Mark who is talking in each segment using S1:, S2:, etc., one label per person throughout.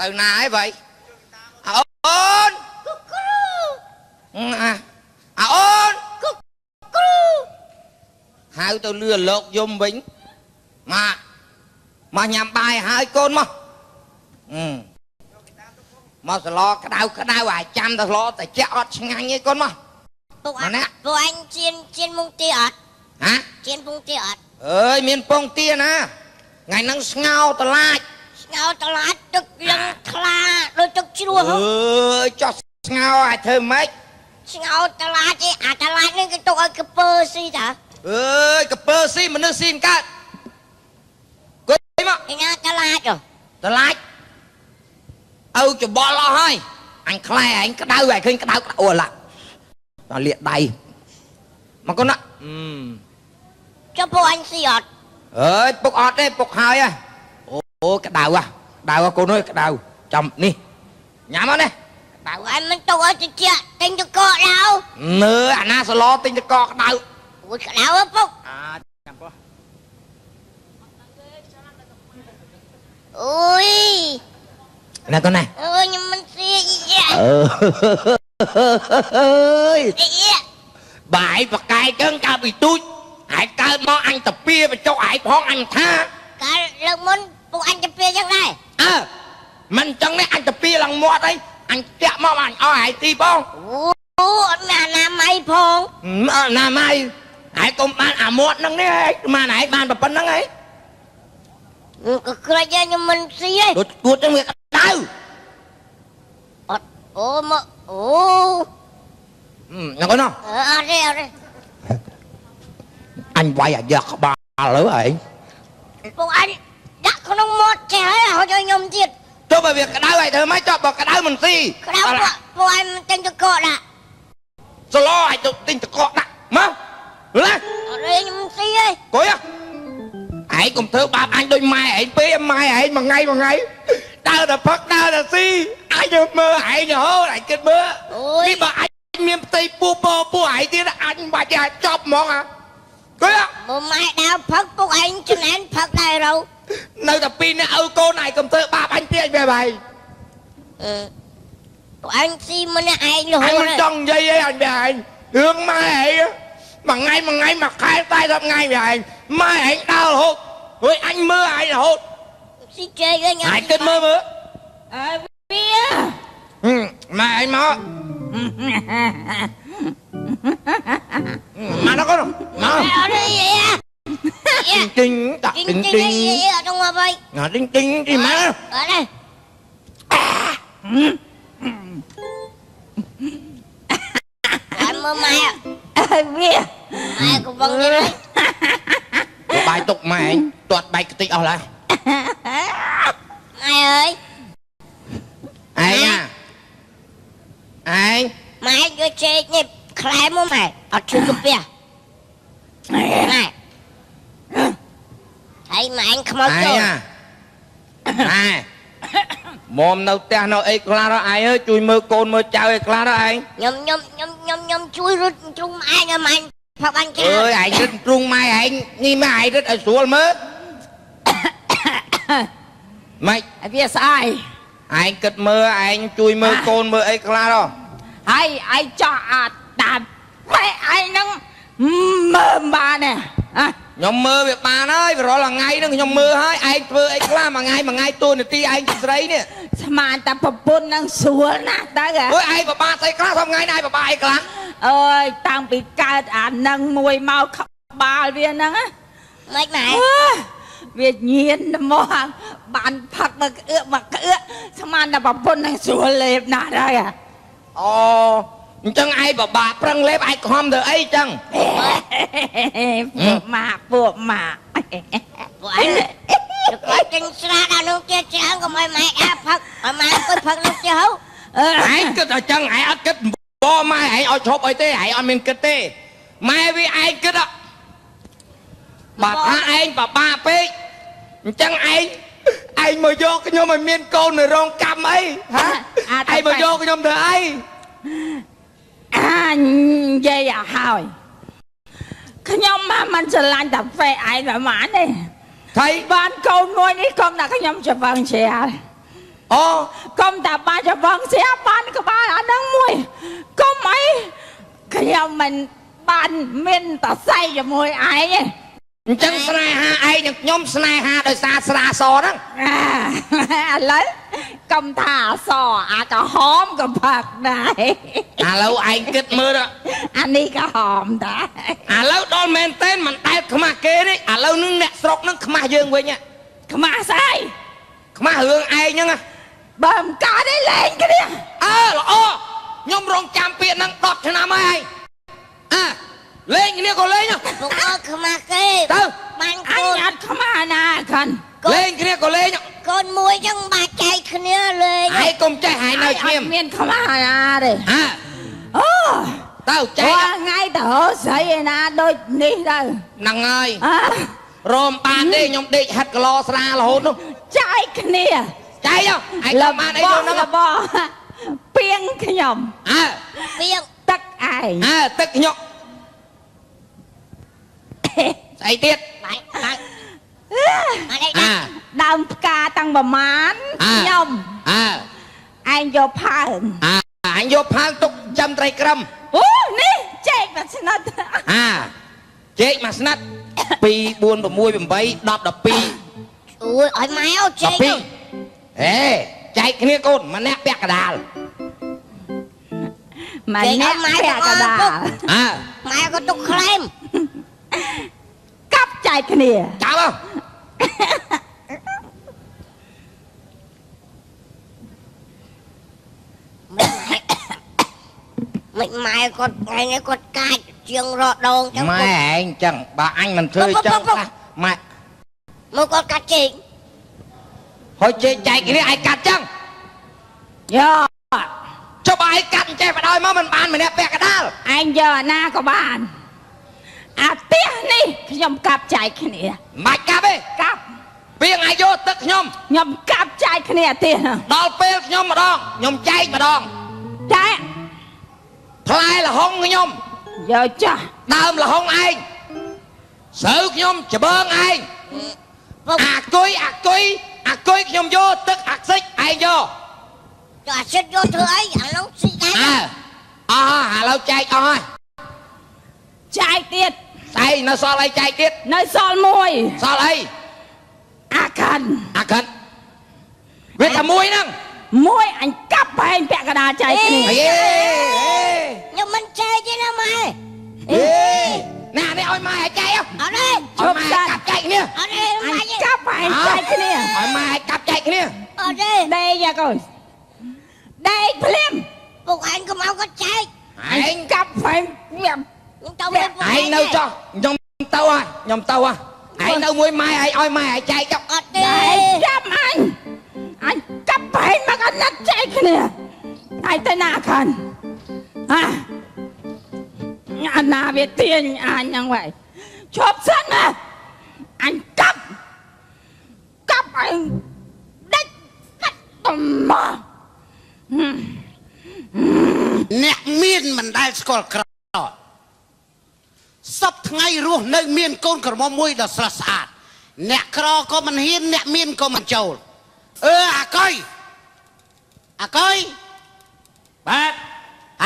S1: từ nào vậy ôn ôn hai tôi lừa lột dùm bính mà nhằm bài hai con mà mà lo cái đau vài trăm tao lo tại chết ọt ngang như con mà
S2: bộ anh chiên mông tia ọt
S1: hả
S2: chiên mông tia ọt
S1: ơi miền pông tia nè ngày nắng ngao tao lại
S2: tức lưng thla đôi tức chua không
S1: cho ngao ai thơm mấy
S2: ngao tao lại chứ tao lại nên cái tôi cái pơ si hả
S1: cái pơ si mà nó xin cả quên mà
S2: tao lại rồi
S1: tao lại cho bỏ lo thôi anh khai anh cái đau vậy khinh cái đau ủa là nó liệt đầy mà con ạ
S2: cho bộ anh si ọt
S1: ơi bốc ọt đấy bốc hai à ô cái đau à cô nói cái đau chồng đi nhắm vào đây
S2: bảo anh mình tôi cho chị tin cho co đâu
S1: nữa anh à sao lo tin cho co cái đau
S2: ui cái đau á phúc
S1: chẳng có
S2: ui
S1: nè con này
S2: nhưng mình xia gì
S1: ơi bài và cài chân cao bị tôi hãy cài món ăn tập bia và cho hãy phong ăn tha
S2: cái lần muốn phụ anh tập bia chẳng này
S1: mình chẳng đấy anh tập bia lần mua đây anh chạm món ăn ở hãy ti bông
S2: là nam mày phong
S1: là mày hãy cùng bạn một nâng đấy mà nãy bạn bập nâng ấy
S2: cười ra nhưng mình xí ấy
S1: đột trong việc đau nó có nó
S2: đây
S1: anh quay giật bà lỡ ấy
S2: phụ anh đã có nó một trẻ ấy họ cho nhầm thiệt
S1: cho bởi việc cái đau này thôi mới cho vào cái đau mình xì
S2: cái đau phụ anh tên cho cọ đã
S1: sao lo ai cho tin cho cọ đã mà lên
S2: ở đây nhưng xí ấy
S1: coi á hãy cùng thưa ba anh đôi mai hãy bê mai hãy mà ngay đau là phật đau là si ai nhớ mơ hãy nhớ lại kết mơ đi bà anh miếng tây pu hãy đi là anh bà già chọc món à coi á
S2: bố mai đau phật phụ anh cho nên phật này rồi
S1: nơi tập pin ở cô này cùng thưa ba anh tiền về bài
S2: anh si mình anh rồi
S1: anh trong dây ấy anh về anh hướng mai hãy mà ngay mà khai tay gặp ngay về anh mai anh đau là hốt rồi anh mơ ai là hốt
S2: si chơi với nhau
S1: ai kết mơ
S2: bia
S1: mà anh mơ mà nó có đâu nó
S2: ở đây vậy à
S1: tinh
S2: ở trong ngoài vậy
S1: tinh thì má
S2: ở đây anh mơ mai à bia mai cũng vâng như đấy
S1: bài tục mày tuột bài cái tích ở lại
S2: mai ơi
S1: ai à ai
S2: mai cho chơi nhịp khai mua mày ở chung cục bia này thấy mà anh không
S1: ai à ai mồm đâu ta nó ấy la đó ai ơi chui mơ côn mơ chào ấy la đó anh
S2: nhom chui rút chung ai nha mày Pháp anh kia
S1: ơi ai rất trung mai anh ni mà ai rất ở xuống mơ mày
S3: biết sai
S1: anh cất mơ anh chui mơ côn mơ ấy la đó
S3: ai cho đạp vậy ai nó mơ bà nè
S1: nhóm mơ việc bà nói rồi là ngay đó nhóm mơ hai ai mơ ấy la mà ngay tôi là ti anh đấy nè
S3: mà ta bồn năng xuống nè ta kìa
S1: ôi ai bà say la xong ngay này bà ai la
S3: ơi tăng bị ca năng mùi mau khóc bà viên năng á
S2: mấy mày
S3: việc nhiên mò bạn phật mà ưa mà ta bồn năng xuống lệp nè đây à
S1: chẳng ai bà prăng lép ai không được ấy chẳng
S3: buộc mà
S2: của anh được có chân xa đâu nông kia chẳng có mày Phật mà coi Phật nông kia hấu
S1: ai kết ở chân ai ắt kết bo mai ai ở chộp ấy thế ai ở mình kết thế mai với ai kết ạ bà tha anh bà ba phê chẳng anh mà vô cái nhóm mà miên câu này rong cam ấy hả ai mà vô cái nhóm thờ ấy
S3: vậy à hỏi cái nhóm mà mình sẽ làm tập về ai là mãn đi
S1: thấy
S3: bạn câu nuôi đi con là cái nhóm sẽ vâng xe
S1: អូ
S3: កុំតាបាចបងស្រាប់បានក្បាលអាហ្នឹងមួយកុំអីខ្ញុំមិនបានមានតសៃជាមួយឯងទេ
S1: អញ្ចឹងស្នេហាឯងនឹងខ្ញុំស្នេហាដោយសារស្រាសហ្នឹង
S3: ឥឡូវកុំថាអសអាក្រហមក៏ផឹកដែរ
S1: ឥឡូវឯងគិតមើល
S3: អានេះក៏ហមដែរ
S1: ឥឡូវដល់មែនតើមិនដែលខ្មាស់គេទេឥឡូវនឹងអ្នកស្រុកនឹងខ្មាស់យើងវិញ
S3: ខ្មាស់ស្អី
S1: ខ្មាស់រឿងឯងហ្នឹង
S3: បើមិនកើតទេលេងគ្នា
S1: អើល្អខ្ញុំរងចាំពាក្យហ្នឹង10ឆ្នាំហើយលេងគ្នាក៏លេង
S2: ពុកអើខ្មាស់គេ
S1: ទៅ
S2: បានក
S3: អញ
S2: ូន
S3: អត់ខ្មាស់ណាខាន់
S1: លេងគ្នាក៏លេង
S2: កូនមួយចឹងបាច់ចែកគ្នាលេង
S1: ហើយកុំចេះហើយនៅឈ្មោះ
S3: មានខ្មាស់ណាទេ អូ
S1: ទៅចែក
S3: ថ្ងៃទៅរកស្រីឯណាដូចនេះទៅ
S1: ហ្នឹងហើយរមបានទេខ្ញុំដេកហាត់គីឡស្រារហូតនោះ
S3: ចែកគ្នា
S1: ចែកឯងបានអីទៅហ្នឹង
S3: របស់ពីងខ្ញុំ
S2: ពីង
S3: ទឹកឯង
S1: ទឹកខ្ញុំស្អីទៀត
S2: បាច់អានេះ
S3: ដើមផ្កាតាំងប្រមាណខ្ញុំឯងយកផើង
S1: អញយកផើងទុកចាំត្រីក្រឹម
S3: អូនេះចែកមកស្និត
S1: ជែកមកស្និត 2 4 6 8 10 12
S2: អូយឲ្យម៉ែអូចែក
S1: ហេចែកគ្នាកូនម្នាក់ពាក់កដាល
S3: ម៉ែអ្នកពាក់កដាល
S2: ម៉ែក៏ទុកក្លែម
S3: កាប់ចែកគ្នា
S1: ចាប់
S2: មិនម៉ែគាត់ឯងគាត់កាចជាងរដងចឹង
S1: ម៉ែឯងចឹងបើអញមិនធ្វើចឹងម៉ែ
S2: មកគាត់កាត់ជែក
S1: ហើយជែកចែកគ្នាឯងកាត់ចឹង
S3: យក
S1: ចុះបើឯងកាត់ចេះបដ ாய் មកមិនបានម្នាក់ពាក់កដាល
S3: ឯងយកអាណាក៏បានអាផ្ទះនេះខ្ញុំកាប់ចែកគ្នា
S1: មិនកាប់ទេ
S3: កាប់
S1: ពីងឲ្យយកទឹកខ្ញុំ
S3: ខ្ញុំកាប់ចែកគ្នាអាផ្ទះហ្នឹង
S1: ដល់ពេលខ្ញុំម្ដងខ្ញុំចែកម្ដង
S3: ចែក
S1: ផ្លែលហុងខ្ញុំ
S3: យកចាស់
S1: ដើមលហុងឯងស្រូវខ្ញុំច្បើងឯង
S2: ពុក
S1: អាគុយខ្ញុំយកទឹកអាខ្សិចឯងយក
S2: ចុះអាសិតយកធ្វើអីអាឡូវស៊ីដែរ
S1: អស់ឥឡូវចែកអស់ហើយ
S3: ចែកទៀត
S1: ស្អីនៅសល់អីចែកទៀត
S3: នៅសល់មួយ
S1: សល់អី
S3: អាខាន់
S1: អាកិនវាតែមួយហ្នឹង
S3: មួយអញកាប់បែងពាក់កណ្ដាលចែកគ្នា
S1: អេ
S2: ខ្ញុំមិនចែកទេណាម៉ែ
S1: ណានេះឲ្យម៉ែឲ្យចែក
S2: អត់ទេ
S1: ឲ្យម៉ែកាប់ចែកគ្នា
S2: អត់ទេ
S3: អ
S2: ម៉ែ
S3: ញកាប់បែងចែកគ្នា
S1: ឲ្យម៉ែកាប់ចែកគ្នា
S2: អត់ទេ
S3: ដេកយ៉ាកូនដេកភ្លាម
S2: ពុកឯងកុំឲ្យគាត់ចែក
S1: ឯង
S3: កាប់បែងវា
S2: ខ្ញុំទៅវិញពុក
S1: ឯងនៅចោះខ្ញុំទៅហើយខ្ញុំទៅហើយឯងនៅមួយម៉ែឯងឲ្យម៉ែឲ្យចែកចុះ
S2: អត់ទេ
S3: ដេកចាប់អញកាប់បែងមកអាណិតចែកគ្នាឯងទៅណាខាន់អាណាវាទាញអញហ្នឹងវិញឈប់សិនណាអញកាប់ឯងដេកកាត់តំមក
S4: អ្នកមានមិនដែលស្គាល់ក្រសពថ្ងៃរស់នៅមានកូនក្រមុំមួយដ៏ស្រស់ស្អាតអ្នកក្រក៏មិនហ៊ានអ្នកមានក៏មិនចូលអាកុយបាទ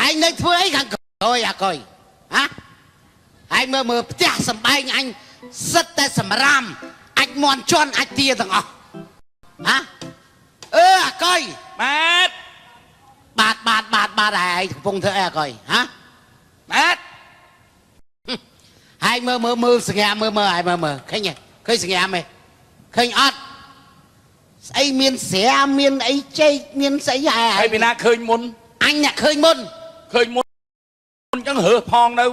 S4: ឯងនៅធ្វើអីខាងក្រោយអាកុយឯងមើលផ្ទះសម្បែងអញសិតតែសម្រាមអាចមន់ជន់អាចទាទាំងអស់អាកុយបាទឯងកំពុងធ្វើអីអាកុយបាទហើយមើលសង្ញាមើលឯងមើលឃើញសង្ញាទេឃើញអត់ស្អីមានស្រាមានអីចេកមានស្អីហើយពីណាឃើញមុនអញអ្នកឃើញមុនអញ្ចឹងរើសផងទៅ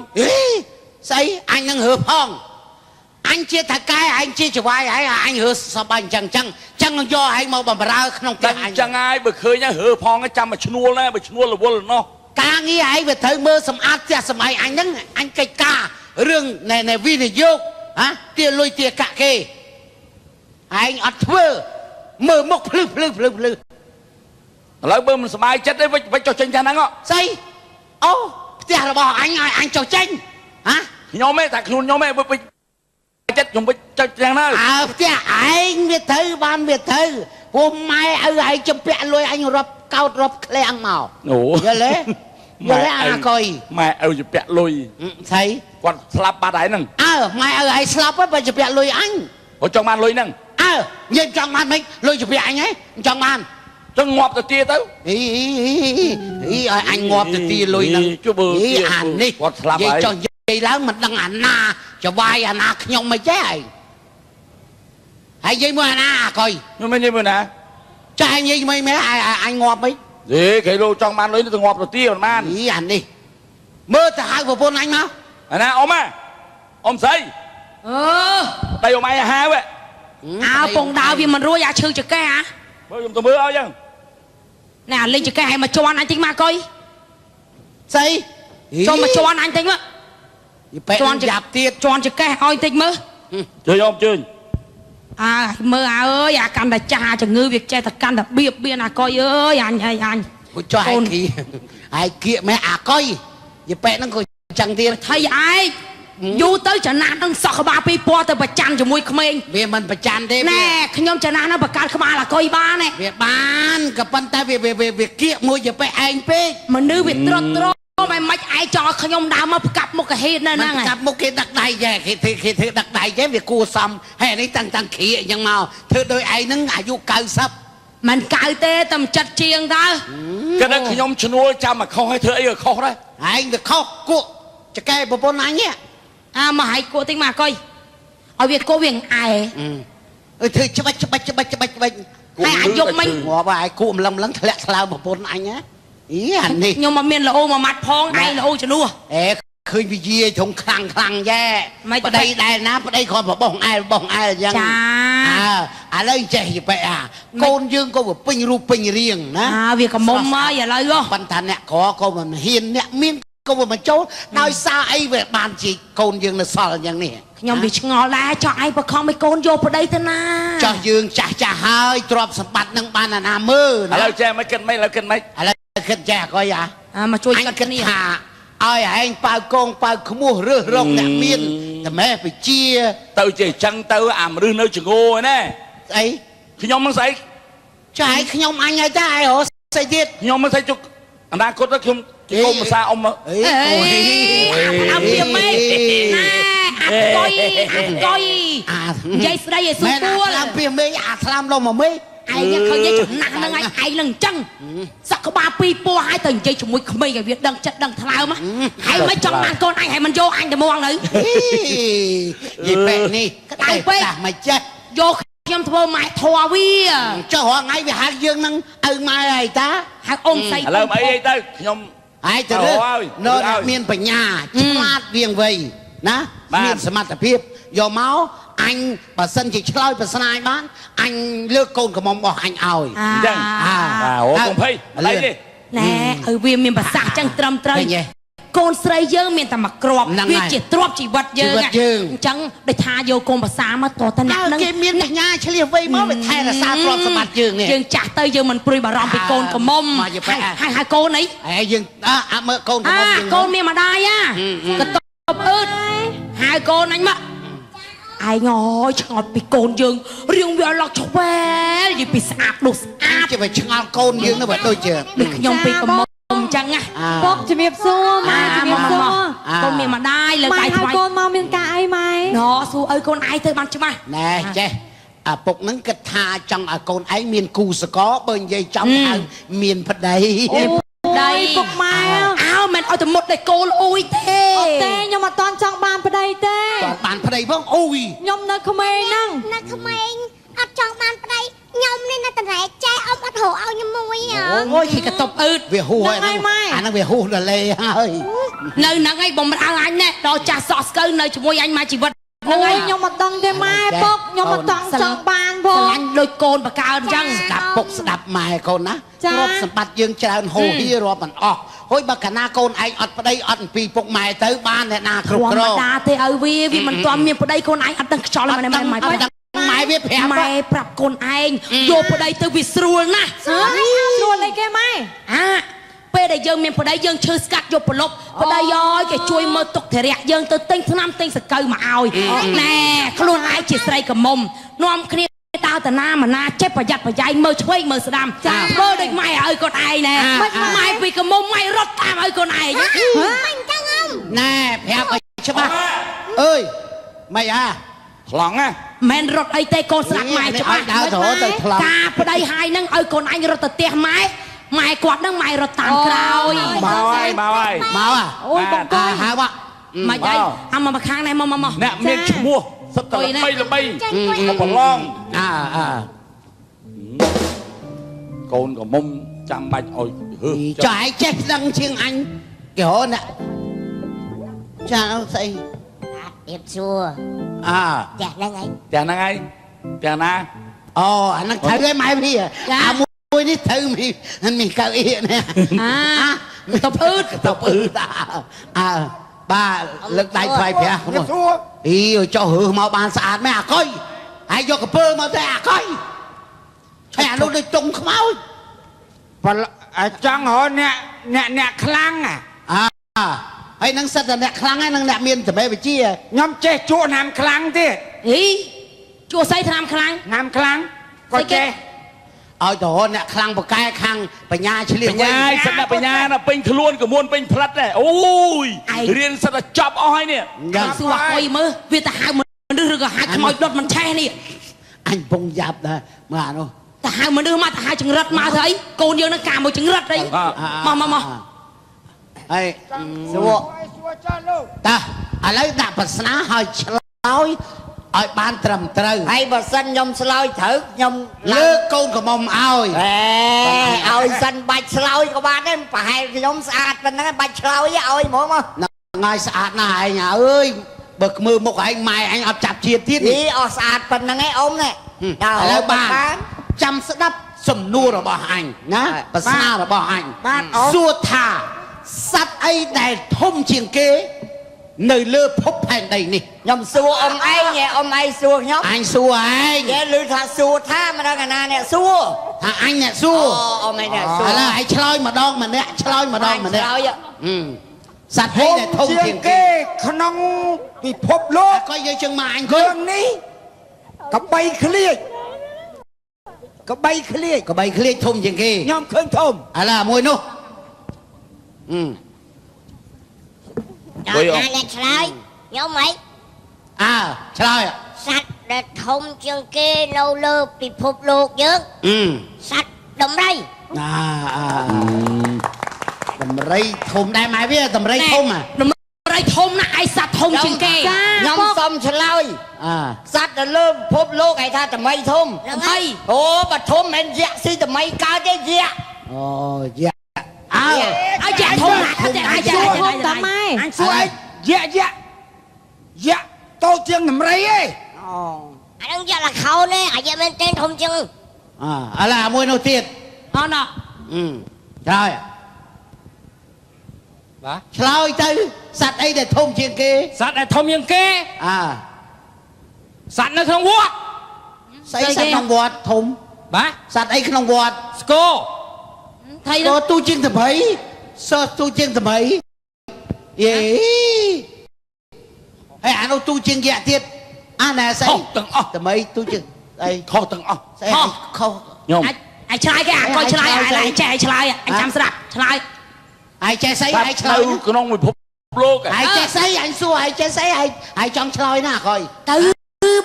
S4: ស្អីអញនឹងរើសផងអញជាថៅកែឯងជាចវាយហើយអញរើសសបាញ់អញ្ចឹងយកឯងមកបំរើក្នុងផ្ទះអញអញ្ចឹងហើយបើឃើញរើសផងចាំមកឈ្នួលណាបើឈ្នួលរវល់ណោះការងារឯងវាត្រូវមើលសម្អាតផ្ទះសម័យអញហ្នឹងអញកិច្ចការរឿងនៃវិនិយោគទាលុយទាកាក់គេឯងអត់ធ្វើមើលមុខភ្លឺឥឡូវបើមិនសบายចិត្តទេវិចចុះចេញចាហ្នឹងស្អីអូផ្ទះរបស់អញឲ្យអញចុះចេញខ្ញុំទេតែខ្លួនខ្ញុំទេវិចចិត្តខ្ញុំវិចចុះយ៉ាងណាផ្ទះឯងវាត្រូវបានវាត្រូវ hôm mai ai chụp bẹ lôi anh rập cao rập keng màu
S1: ủa
S4: giờ lấy à coi
S1: mẹ ơi chụp bẹ lôi
S4: thấy
S1: còn slap ba đáy nè
S4: mai ai slap á bây chụp bẹ lôi anh
S1: ở trong man lôi nè
S4: nhìn trong man mình lôi chụp bẹ anh ấy trong man
S1: trong ngọt từ tia tới
S4: ý anh ngọt từ tia lôi nè ý anh đi vậy cho vậy lớn mình đang ảnh na cho vai ảnh na nhông mày chết hay gì mà na coi
S1: nhưng mà như vậy nè
S4: trai như mấy mấy anh ngọt mấy
S1: gì cái lô trong man lôi nó từ ngọt từ tia mà man
S4: ý anh đi mơ từ hai vợ anh mà
S1: nè ôm xây đây ôm ai ha vậy
S3: bông đào vì mình ruồi chư chực cái hả
S1: mới dùng từ mưa ao chứ
S3: nè lên chực cái mà cho anh tính mà coi
S4: xây
S3: cho mà cho anh tính mà
S4: cho anh dạp tiệt
S3: cho anh chực cái oi tính mơ
S1: chơi không chơi
S3: mơ ơi căn là cha cho ngư việc che thật căn là biệp biên coi ơi anh
S4: cho ai kia mẹ coi vậy bé nó coi chẳng tiền
S3: thấy ai vô tới chợ nát đang sọc ba pi po tới bạch chăn cho mui khmênh
S4: vì mình bạch chăn đấy
S3: nè khi nhóm chợ nát nó bạch cát khma là coi ba nè
S4: việc bán gặp bàn tay việc kia mua giờ bé anh bé
S3: mà nữ việc trot mày mách ai cho khi nhóm đào mà cặp một cái hết nè nè
S4: cặp một cái đặc đại về khi đặc đại về việc cua xăm hay đấy tăng khí nhưng mà thứ đôi ai nâng ai vô cao sắp
S3: mình cài tê tầm chặt chiêng ta
S1: cái đó khi nhóm chân nuôi cha mà không hay thứ ấy rồi không đấy
S4: anh được khóc cụ cho cái bộ bốn anh nhé
S3: mà hãy cô tính mà coi ở việc cô việc ai
S4: thưa chụp bạch
S3: hay anh dùng mình
S4: ngõ bài cụ lầm lắng lẹ lao bộ bốn anh nhé ý anh đi
S3: nhưng mà miền là ô mà mặt phong ai là ô cho nua
S4: khơi vì gì thùng khăng ra ở đây đây ná ở đây còn một bông ai là chà lấy chạy gì vậy con dương có một pin riêng ná
S3: việc cầm mông á giờ lời không
S4: ban thành nè có con mình hiền nè miếng con mình chốt nói sao ấy về bàn chỉ con dương là sao là như này
S3: nhưng bị ngò la cho ai mà không mấy con vô ở đây thế na
S4: cho dương chả hơi trộm sập bát nâng ban là nam mơ
S1: là cha mấy cân mấy
S4: là cân chả coi
S3: mà chui
S4: anh cân thả ai anh bao con bao không mua rửa rong nè miên thì mẹ phải chia
S1: tao chỉ chăng tao rửa nơi chừng ngô nè
S4: ấy
S1: khi nhóm nó say
S4: trái khi nhóm anh ấy ta ai hổ say tiết
S1: nhóm nó say chục anh đang cốt đó không cô mà sao ông mà
S3: ông kia mày coi dây đây dây xuống cua
S4: làm việc mấy làm đâu mà mấy
S3: ai nhá không dây chuẩn nặng nâng ai lần chân sao có ba pi po hai tầng dây chúng mày không mấy cái việc đằng chất đằng thao mà hay mấy trong ăn con anh hay mình vô anh để mua ăn nữa
S4: gì vậy nè cái này mày chết
S3: vô em thua mày thua vi
S4: cho họ ngay về hai dương năng mai này ta
S3: hai ông say
S1: là mấy đây tới nhóm
S4: ai từ đó nó miền phải nhà chát riêng vậy ná miền sầm mặt phiếp do máu anh bà sân chỉ chơi bà sân ai bán anh lừa con của mong bỏ anh ỏi
S1: con phi lấy đi
S3: nè ở viên miền bà xã chẳng trầm trời con sấy dương miền tầm mặc crop viết chỉ trộp chỉ vật dương chẳng để tha vô con bà xã mà to thân nặng
S4: cái miền phải nhà chơi vây máu phải thay là sao trộp sầm mặt dương nè
S3: dương chặt tay dương mình pui bà rong bị con của mông hai con ấy
S4: dương mơ con của mông
S3: con miền mà đai á cái tôm ướt hai con anh mà ai ngồi chọn bị cồn dương riêng về lọt chọc về gì bị sạp đồ sạp
S4: chỉ phải chọn cồn dương nó phải đôi chưa
S3: nhom bị cầm mông chăng á
S5: bốc chỉ miệp xua mà chỉ miệp xua
S3: con miền mà đai lời
S5: bài hai con mau miền cả ai mày
S3: nó xua ơi con ai thôi bạn chứ mà
S4: nè che bục nắng kịch tha trong con ấy miền cù sẽ có bên dây trong miền phật đấy
S3: đây
S5: bốc mai
S3: áo mình ở từ một đây cô ôi
S5: thế nhưng mà toàn trong bàn vào đây thế
S4: toàn bàn vào đây vâng ôi
S5: nhom nó không ai năng
S2: nó không ai ở trong bàn vào đây nhom nên nó tận rẻ trai ông ở thổ ao như mùi à
S3: ôi thì cái tộc ướt
S4: về hù nó về hù là lê ơi
S3: nơi nắng ấy bông ăn anh nè đó trà sọt cơ nơi chúng môi anh mà chỉ vật
S5: ôi nhom mà toàn thế mai bốc nhom mà toàn trong bàn vô
S3: anh đôi côn và cao chăng
S4: đạp bốc đạp mài con á rộp sầm bát dương tràn hồ hi rộp mình hối bà cả na con anh ọt vào đây ọt vì bốc mài tới ban này na khục
S3: rồi mà thế ở vì mình toàn miền vào đây con anh ăn cho là mày
S4: mày biết phép
S3: mày pรับcon anh vô vào đây tới vì srul na
S5: srul lấy cái mày
S3: bây giờ dương miền vào đây dương chơi skat vô vào lốp vào đây rồi cái chui mơ tục thể rẹt dương từ tinh thứ năm tinh sợi cây mà ao nè luôn ai chỉ say cầm mồm nom kia ta តាណាមណាចេះប្រយ័ត្នប្រយែងមើលឆ្វេងមើលស្ដាំមើលដូចម៉ែឲ្យកូនឯងណែម៉ែពីកមុំម៉ែរត់តាមឲ្យកូនឯង
S2: មិនចឹងអ៊ំ
S4: ណែប្រាប់ឲ្យច្បាស់អើយមិនអា
S1: ខ្លាំងណា
S3: មិនរត់អីទេកូនស្ដាប់ម៉ែច្បាស់
S4: ដើរទៅទៅថ្លង់
S3: ការប្តីហើយនឹងឲ្យកូនឯងរត់ទៅផ្ទះម៉ែម៉ែគាត់នឹងម៉ែរត់តាមក្រោយ
S1: មកហើយមកហើយ
S4: មក
S3: អូយបងកូន
S4: ហៅមក
S3: ម៉េចអីអាមកខាងនេះមក
S1: អ្នកមានឈ្មោះសិតតែល្បីមកប្រឡង
S4: អើ
S1: កូនក៏មុំចាំបាច់ឲ្យហឺ
S4: ចុះឯងចេះដឹងជាងអញគេហៅណាចាស្អី
S2: ទៀតសួរ
S4: អើ
S2: ចាស់ហ្នឹងឯង
S1: ទាំងហ្នឹងហើយទាំងណា
S4: អូអាហ្នឹងត្រូវឲ្យម៉ែវាអាមួយនេះត្រូវមានកៅអីនេះ
S3: ទៅភឺត
S4: ទៅពឺតាអើបាទលើកដៃថ្វាយព្រះមកអីចុះរើសមកបានស្អាតមែនអាកុយហើយយកកពើមកទៅអាកុយហើយអានោះដូចតុងខ្មោច
S1: ចង់រកអ្នកខ្លាំង
S4: ហើយនឹងសិតតែអ្នកខ្លាំងហើយនឹងអ្នកមានសមត្ថវិជ្ជា
S1: ខ្ញុំចេះជក់ណាំខ្លាំងទៀត
S3: អីជួស័យឆ្នាំខ្លាំង
S1: ណាំខ្លាំងក៏ចេះ
S4: ឲ្យទៅរកអ្នកខ្លាំងបកែខាងបញ្ញាឆ្លៀស
S1: បញ្ញាសិតតែបញ្ញាណាពេញខ្លួនកមួនពេញផ្លិតដែរអូយរៀនសិតតែចប់អស់ហើយនេះ
S3: យ៉ាងសួរអុយមើលវាទៅហៅមនុស្សឬក៏ហៅខ្មោចដុតមិនឆេះនេះ
S4: អញពងយ៉ាប់ដែរមើលអានោះ
S3: ទៅហៅមនុស្សមកទៅហៅចង្រិតមកទៅអីកូនយើងនឹងការមួយចង្រិតអីមក
S4: ហើយសួរតាឥឡូវដាក់ប្រស្នាឲ្យឆ្លើយឲ្យបានត្រឹមត្រូវ
S6: ហើយបើសិនខ្ញុំឆ្លើយត្រូវខ្ញុំ
S4: លើកកូនកំមុំឲ្យ
S6: ឲ្យសិនបាច់ឆ្លើយក៏បានដែរប្រហែលខ្ញុំស្អាតប៉ុណ្ណឹងបាច់ឆ្លើយឲ្យហ្មងមក
S4: ថ្ងៃស្អាតណាស់ឯងអើយបើមើលមុខឯងម៉ែឯងអត់ចាប់ជាតិទៀត
S6: នេះអស់ស្អាតប៉ុណ្ណឹងឯងអ៊ំនេះ
S4: ឥឡូវបានចាំស្ដាប់សំណួររបស់អញណាប្រស្នារបស់អញ
S6: បានអ៊ំ
S4: សួរថាសត្វអីដែលធំជាងគេនៅលើភពផែនដីនេះ
S6: ខ្ញុំសួរអ៊ំឯងអ៊ំឯងសួរខ្ញុំ
S4: អញសួរឯង
S6: គេឮថាសួរថាមិនដឹងកាលណាអ្នកសួរ
S4: ថាអញអ្នកសួរ
S6: អ៊ំឯងអ្នកសួរ
S4: ឥឡូវឯងឆ្លើយម្ដងម្នាក់ឆ្លើយម្ដងម្នាក់
S6: ឆ្លើយ
S4: សត្វអីដែលធំជាងគេ
S1: ក្នុងពិភពលោក
S4: ក៏យើងជើងមកអញ
S1: រឿងនេះកបីឃ្លៀចកបីឃ្លៀច
S4: កបីឃ្លៀចធំជាងគេ
S1: ខ្ញុំឃើញធំ
S4: ឥឡូវមួយនោះ
S2: ដល់ណាអ្នកឆ្លើយខ្ញុំហី
S4: ឆ្លើយ
S2: សត្វដែលធំជាងគេនៅលើពិភពលោកយើងសត្វដំរី
S4: ដំរីធំដែរម៉ែវាដំរីធំ
S3: ដំរីធំណាស់ឯសត្វធំជាងគេ
S6: ខ្ញុំសុំឆ្លើយសត្វនៅលើពិភពលោកគេថាតម្រៃធំ
S3: ដំរី
S6: អូបើធំមិនយៈស៊ីតម្រៃកើតទេយៈ
S4: អូយ៉ា
S3: ឲ្យចាក់ធំណាស់ឲ្យចាក់
S5: ធំតាម៉ែ
S1: អញសួរយៈតូចជាងដំរីឯង
S2: អានឹងយកលខោនឯងអាយមែនទេធំជាង
S4: ឥឡូវមួយនោះទៀត
S3: អត់ណា
S4: ឆ្លើយឆ្លើយទៅសត្វអីដែលធំជាងគេ
S1: សត្វដែលធំជាងគេ សត្វនៅក្នុងវត្ត
S4: ស្អីសត្វក្នុងវត្តធំ
S1: បាទ
S4: សត្វអីក្នុងវត្ត
S1: ស្គរ
S3: ថៃ
S4: ក៏ទូជាងតម្រៃសើទូជាងតម្រៃយេហើយអានោះទូជាងយៈទៀតអាណែស្អី
S1: ទាំងអស់
S4: តម្រៃទូជាងអី
S1: ខុសទាំងអស់
S4: ស្អីខុស
S1: ខ្ញុំ
S3: អាចឆ្លើយគេអាកុយឆ្លើយអាចេះឲ្យឆ្លើយអញចាំស្ដាប់ឆ្លើយ
S4: ឯងចេះស្អីឯងឆ្លើយ
S1: ក្នុងពិភពលោក
S4: ឯងចេះស្អីអញសួរឯងចេះស្អីឯងចង់ឆ្លើយណាកុយ
S3: ទៅ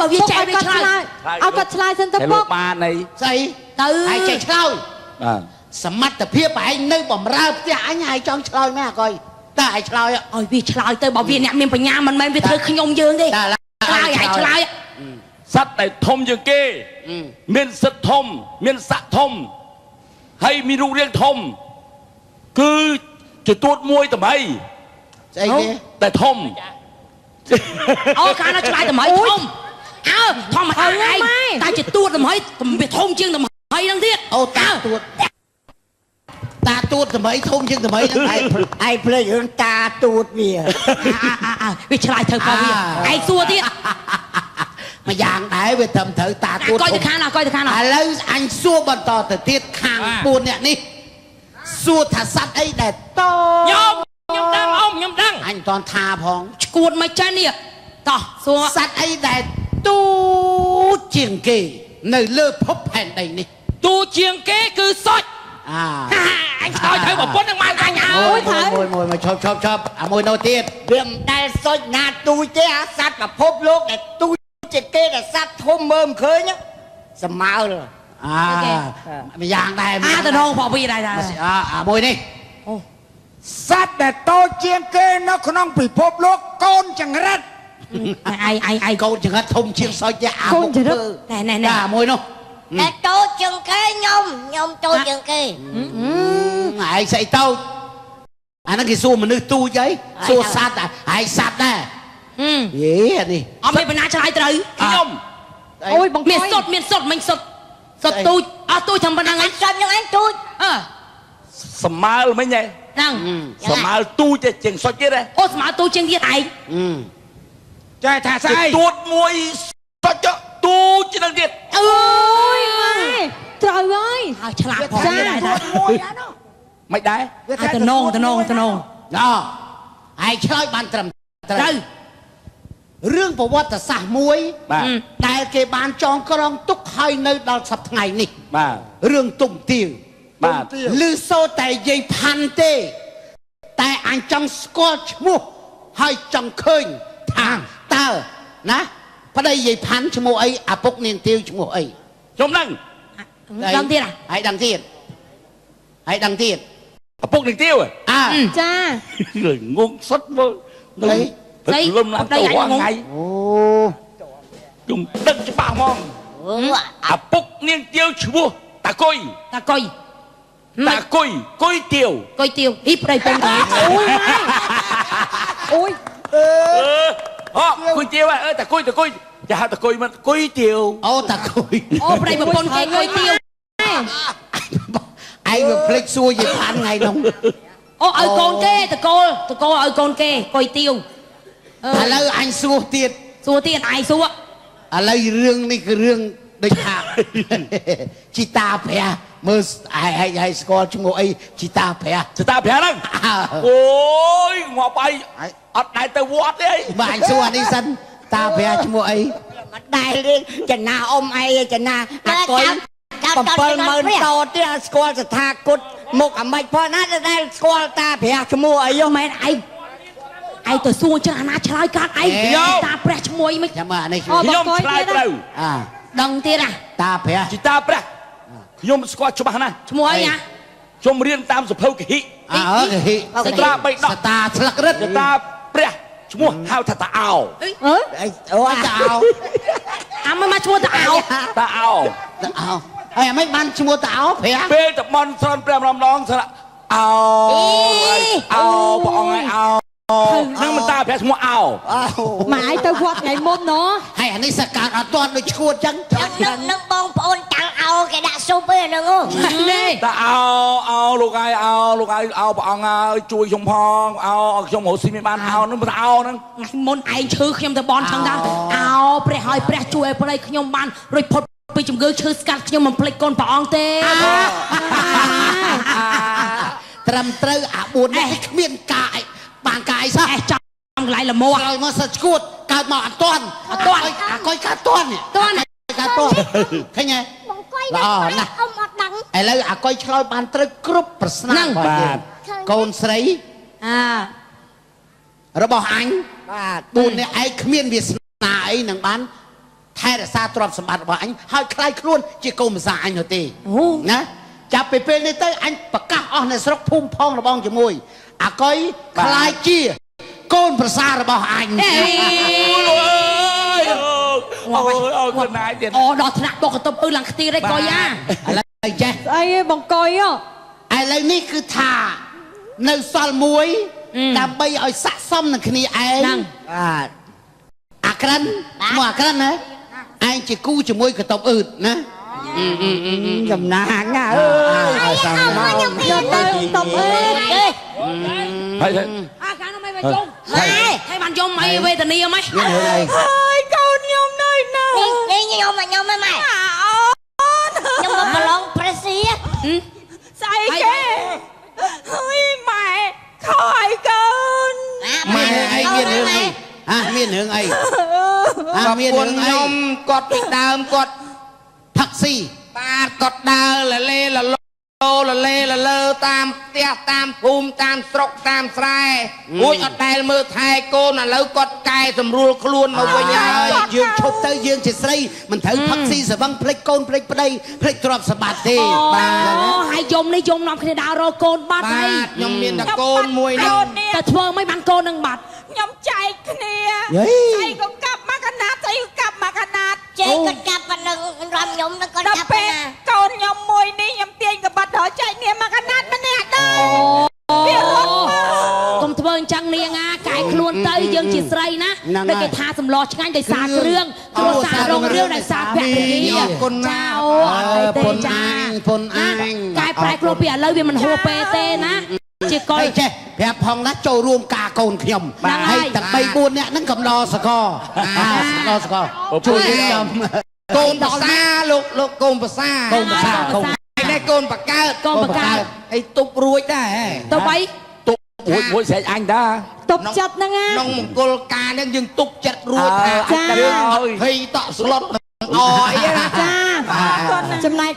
S3: បើវាចេះវា
S5: គាត់
S3: ឆ្លើយ
S5: ឲ្យគាត់ឆ្លើយសិនទៅ
S1: តែ
S5: ពុ
S1: លោក
S5: ក
S1: បានអី
S4: ស្អី
S3: ទៅ
S4: ឯងចេះឆ្លើយ
S1: បាទ
S4: សមត្ថភាពឯងនៅបំរើផ្ទះអញឯងចង់ឆ្លើយមែនអកុយតើឯងឆ្លើយ
S3: ឲ្យវាឆ្លើយទៅបើវាអ្នកមានបញ្ញាមិនមែនវាធ្វើខ្ញុំយើងទេ
S4: តើ
S3: ឆ្លើយឲ្យឆ្លើយ
S1: សត្វដែលធំជាងគេមានសិទ្ធធំមានស័ក្តិធំហើយមានរូបរាងធំគឺជាទួតមួយតម្រៃ
S4: ស្អីគេ
S1: តែធំ
S3: អូកាលណាឆ្លើយតម្រៃធំធម្មតាឯងតែជាទួតតម្រៃវាធំជាងតម្រៃហ្នឹងទៀត
S4: អូតាទួតតម្រៃធំជាងតម្រៃហ្នឹងឯង
S6: ឯងភ្លេចរឿងតាទូតវា
S3: វាឆ្លើយទៅក៏វាឯងសួរទៀតម្
S4: យ៉ាងដែរវាត្រឹមត្រូវតាទួត
S3: កុយទៅខាងណាកុយទៅខាងណា
S4: ឥឡូវអញសួរបន្តទៅទៀតខាង4នាក់នេះសួរថាសត្វអីដែលត
S3: ខ្ញុំដឹងអ៊ំខ្ញុំដឹង
S4: អញមិនតាន់ថាផង
S3: ឈួតមិនចេះនេះតោះសួរ
S4: សត្វអីដែលទូចជាងគេ នៅលើភពផែនដីនេះ
S1: ទូជាងគេគឺសុច អញឆ្លើយត្រូវប្រពន្ធនឹងបានអញហើយ
S4: មួយឈប់អាមួយនោះទៀត
S6: វាមិនដែលសុចណាទូចទេអាសត្វប្រភពលោកដែលទូចជាគេដែលសត្វធំមើលមិនឃើញសម្មើល
S4: ម្យ៉ាងដែរ
S3: អាតំណងផងពីដែរ
S4: អាមួយនេះ
S6: សត្វដែលតូចជាងគេនៅក្នុងពិភពលោកកូនចង្រិត
S3: ឯង
S4: កូនចង្រិតធំជាងសុចទេអាមុខធ្វើ
S3: ណែ
S4: អាមួយនោះ
S2: តែតូចជាងគេខ្ញុំតូចជាងគេ
S4: ឯងស្អីតូចអាហ្នឹងគេសួរមនុស្សទូចអីសួរសត្វឯងសត្វដែរយេអានេះ
S3: អត់មានបណ្ណាឆ្លើយត្រូវ
S1: ខ្ញុំ
S5: អូយបង
S3: មានសុតមិញសុតទូចអត់ទូចធម្មតាហ្នឹង
S2: អញសុំនឹងអញទូច
S1: ស្មើមិញហ៎
S3: ហ្នឹង
S1: ស្មើទូចជាងសុចទៀតហ៎
S3: អូស្មើទូចជាងទៀតឯង
S6: ចែថាស្អី
S1: ទួតមួយសុចទូចជាងទៀត
S5: អូយម៉ែត្រូវហើយ
S3: ហើយឆ្លាតផងទៀតដែរ
S6: មួយអានោះ
S1: មិនដែរ
S3: អាតំណង
S4: ណ៎ឯងឆ្លើយបានត្រឹមត្រូវរឿងប្រវត្តិសាស្ត្រមួយ
S1: បាទ
S4: ដែលគេបានចងក្រងទុកឲ្យនៅដល់សប្តាហ៍ថ្ងៃនេះ
S1: បាទ
S4: រឿងទុំទាវ
S1: បាទ
S4: ឮសូរតែយាយផាន់ទេតែអញចង់ស្គាល់ឈ្មោះហើយចង់ឃើញថាតើណាប្តីយាយផាន់ឈ្មោះអីឪពុកនាងទាវឈ្មោះអី
S1: ខ្ញុំដឹង
S3: ដឹងទៀត
S4: ហើយដឹងទៀត
S1: ឪពុកនឹងទាវ
S5: ចា
S1: ងងសុតមើលព្រឹកលំឡើងទៅរាល់ថ្ងៃ
S4: អូ
S1: ខ្ញុំដឹងច្បាស់ហ្មងឪពុកនាងទាវឈ្មោះតាគុយ
S3: តាកុយ
S1: គុយទាវ
S3: ហ៊ីប្តីពងតា
S5: អូយ
S1: គុយទាវតាគុយចាហៅតាគុយមិនគុយទាវ
S4: អូតាគុយ
S3: អូប្តីប្រពន្ធគេកុយទាវ
S4: ឯងវាភ្លេចសួរយាយផាន់ថ្ងៃនោះ
S3: អូឲ្យកូនគេតកូលឲ្យកូនគេកុយទាវ
S4: ឥឡូវអញសួរទៀត
S3: សួរទៀតឯងសួរ
S4: ឥឡូវរឿងនេះគឺរឿងដូចថាជីតាព្រះមើលឯងស្គាល់ឈ្មោះអីជីតាព្រះ
S1: ចតាប្រាហ្នឹងអូយងាប់អីអត់ដែរទៅវត្តទេ
S4: បាទអញសួរអានេះសិនតាព្រះឈ្មោះអី
S6: មិនដែលទេចំណាអ៊ំឯងចំណាអាកុយ 70000 តោទៀតស្គាល់ស្ថាគតមុខអាម៉េចផងណាដែលស្គាល់តាព្រះឈ្មោះអី
S3: យកមែនឯងទៅសួរចឹងអាណាឆ្លើយកាត់ឯងតាព្រះឈ្មោះអីមិន
S4: ចាំមើលអានេះ
S1: ខ្ញុំឆ្លើយត្រូវ
S3: ដឹងទៀត
S4: តាព្រះ
S1: ចតាប្រាខ្ញុំស្គាល់ច្បាស់ណាស់
S3: ឈ្មោះអីណា
S1: ខ្ញុំរៀនតាមសភៅកហិ
S4: កហិ
S1: សត្រាបីដក
S4: សតាស្លឹករឹត
S1: ចតាព្រះឈ្មោះហៅថាតាអោ
S6: អូតាអោ
S3: អាមកឈ្មោះតាអោ
S1: តាអោ
S4: តាអោហើយអាមិនបានឈ្មោះតាអោព្រះ
S1: ពេលតបន់ស្រន់ព្រះម្ដងស្រាអោអោព្រះអង្គឲ្យអោនឹងមិនតាព្រះឈ្មោះអោ
S5: ម៉ែឯងទៅវត្តថ្ងៃមុនណោះ
S4: ហើយអានេះសកាត់អត់ទាន់ដូចឈួតចឹង
S2: នឹងបងប្អូនតាំងអោគេដាក់ស៊ុបឯហ្នឹង
S3: នេះ
S1: តាអោលោកឲ្យអោព្រះអង្គឲ្យជួយខ្ញុំផងអោខ្ញុំរស់ស៊ីមានបានអោនឹងតាអោនឹង
S3: ថ្ងៃមុនឯងឈឺខ្ញុំទៅបនឆឹងថាអោព្រះឲ្យព្រះជួយឲ្យប្តីខ្ញុំបានរួចផុតពីជំងឺឈឺស្កាត់ខ្ញុំមិនភ្លេចកូនព្រះអង្គទេ
S4: ត្រឹមត្រូវអា4នេះគ្មានការបានកាយសោះ
S3: ចាំកន្លែងល្មោះ
S4: ក្រោយមកសិតឈួតកើតមកអត់ទាន់អាកុយកើតទាន់ឃើញទេ
S2: បងកុយណាស់អ៊ំអត់ដឹង
S4: ឥឡូវអាកុយឆ្លើយបានត្រូវគ្រប់ប្រស្នាបាទកូនស្រីរបស់អញបាទ4នាក់ឯងគ្មានវាសនាអីនឹងបានថែរក្សាទ្រព្យសម្បត្តិរបស់អញហើយខ្លាយខ្លួនជាកូនម្សាអញនោះទេណាចាប់ពីពេលនេះទៅអញប្រកាសអស់នៅស្រុកភូមិផងរបងជាមួយអាកុយខ្លាយជាកូនប្រសាររបស់អញ
S1: អូខ្លួនណាយទៀត
S3: អូដល់ថ្នាក់បុកកតុបពឺឡើងខ្ទីរឯកុយអា
S4: ឥឡូវចេះ
S5: ស្អីឯងបងកុយ
S4: ឥឡូវនេះគឺថានៅសល់មួយដើម្បីឲ្យស័ក្តិសមនឹងគ្នាឯងបាទអាក្រិនមកអាក្រិនណាឯងជាគូជាមួយកតុបអឺតណា
S6: ចំណាងណាអើយសំណោ
S5: យកទៅតបអេ
S1: ហើយ
S3: អាកានោះមិនមកជុំហើយបានយំអីវេទនាហ្មង
S4: មានរឿងអី
S5: ហើយកូនខ្ញុំនៅណា
S2: នេះខ្ញុំម៉ែខ្ញុំមកប្រឡងប្រេសៀ
S5: ស្អីគេហើយម៉ែខោឲ្យកូន
S4: ម៉ែឯងមានរឿងអីមានរឿងអី
S1: មានរឿងខ្ញុំគាត់ពីដើមគាត់
S4: ថ ស៊ី
S1: បាទគាត់ដើរលលេលលោលលេលលើតាមផ្ទះតាមភូមិតាមស្រុកតាមស្រែរួចអត់ដែលមើលថែកូនឥឡូវគាត់កែសម្រួលខ្លួនមកវិញហើយ
S4: យើងឈប់ទៅយើងជាស្រីមិនត្រូវផឹកស៊ីសវឹងភ្លេចកូនភ្លេចប្តីភ្លេចទ្រព្យសម្បត្តិទេ
S5: អូហើយយំនេះយំនាំគ្នាដើររកកូនបាត់ហើយ
S1: បាទខ្ញុំមានតែកូនមួយនេះ
S5: តែធ្វើមិនបានកូននឹងបាត់
S3: ខ្ញុំចែកគ្នា
S4: យេ
S3: ស្អីក៏កាប់មកកណាត់ស្អីក៏កាប់មកកណាត់
S2: ចេះគាត់ចាប់ប៉ុណ្ណឹងរំខ្ញុំនឹងគាត់
S3: ដល់
S2: ចាប់
S3: ពេល
S2: ណា
S3: កូនខ្ញុំមួយនេះខ្ញុំទាញក្បាត់ដល់ចែកគ្នាមកកណាត់ម្នាក់ដែរវារត់មក
S5: កុំធ្វើអញ្ចឹងនាងអាកែខ្លួនទៅយើងជាស្រីណាដូចគេថាសម្លោឆ្ងាញ់ដោយសារគ្រឿងគ្រួសាររងរឿងដោយសារភរិយាចាអូអត់ទេ
S4: ពុន
S5: ចា
S4: ពុនអញ
S5: កែប្រែខ្លួនពីឥឡូវវាមិនហួសពេលទេណាជាកុ
S4: ហើ
S5: ល
S4: យចេះប្រាប់ផងណាចូលរួមការកូនខ្ញុំ
S5: ហ្នឹងហើយ
S4: ហើយតែ3 4នាក់ហ្នឹងកំឡសកកំឡសកជួយខ្ញុំ
S1: កូនភាសាលោកកូនភាសា
S4: កូនភាសាកូន
S1: នេះកូនបកើត
S5: កូនបកើត
S1: អីទុបរួចដែរ
S5: ទៅបី
S1: មួយស្រេចអញដែរ
S5: តុបចិត្តហ្នឹងណា
S1: ក្នុងមង្គលការហ្នឹងយើងទុកចិត្តរួចថា
S5: ចា
S1: យើងភ័យតក់ស្លុតនឹងអអីណា
S5: ចាចំណែក